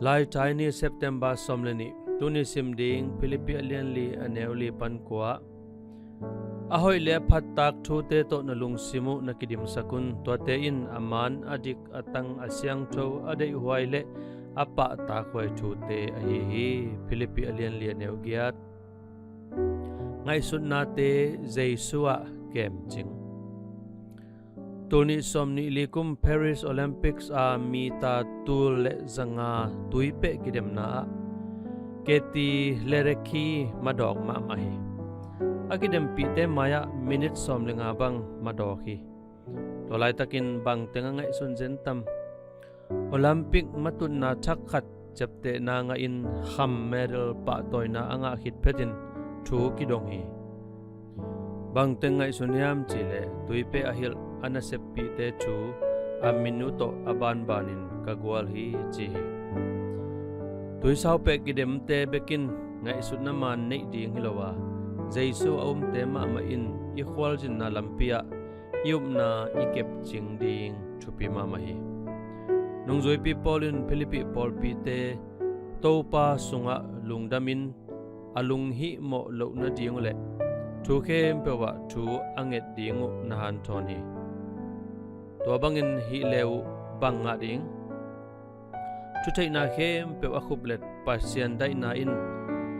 Lai Chinese September somleni tuni simding Philippi alian li aneuli pan kwa ahoy le phat tak thu te to na lung simu na kidim sakun to te in aman adik atang asyang tho adei huai le apa ta khoi thu te a hi Philippi alian li aneu giat ngai sun na te Jesuwa kem ching Tuni somni likum Paris Olympics a mi ta tul le zanga tuipe kidem na keti lereki madok ma mahi akidem pi te maya minute som lenga bang madoki tolai takin bang tenga ngai sun zentam Olympic matun na thakhat chapte na nga in kham medal pa toina anga hit petin thu kidong hi bang tengai sunyam chile tuipe ahil anasepi te thu a minuto aban banin kagwal hi chi tuisau pe kidem te bekin ngai sunna man nei ding hilowa Jesu aum te ma in i khwal jin na lampia yup na ikep ching ding thupi ma hi nungzoi pi polin Philippi pol pi te topa sunga lungdamin alung hi mo lo na ding le thu khem pewa thu anget dingu na han thoni to bangin hi leu banga ding thu thei na khem pewa khublet pasian dai na in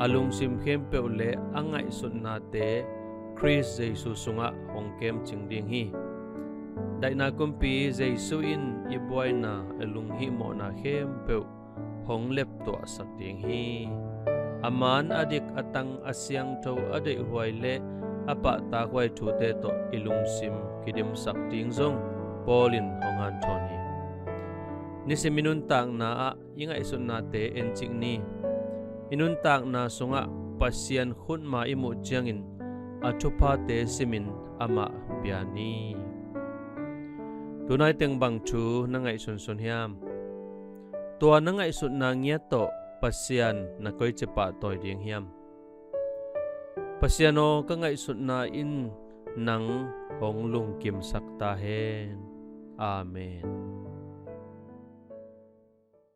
alung sim khem peule angai sun na te Chris Jesu sunga hongkem chingding hi dai na kumpi Jesu in ibuai na alung hi mo na khem pe hong lep to sak ding hi aman adik atang asyang tho adei huai le apa ta huai thu te to ilung sim kidim sak ding zong polin hongan thoni nisiminun tang na a ingai sun na te enching ni inun tak na sunga pasian khun ma imu chiangin athupa te simin ama piani tunai teng bang thu nangai sun sun hiam to nangai sun na ngia to pasian na koi chepa toy ding hiam pasiano ka ngai sun na in nang hong lung kim sakta hen amen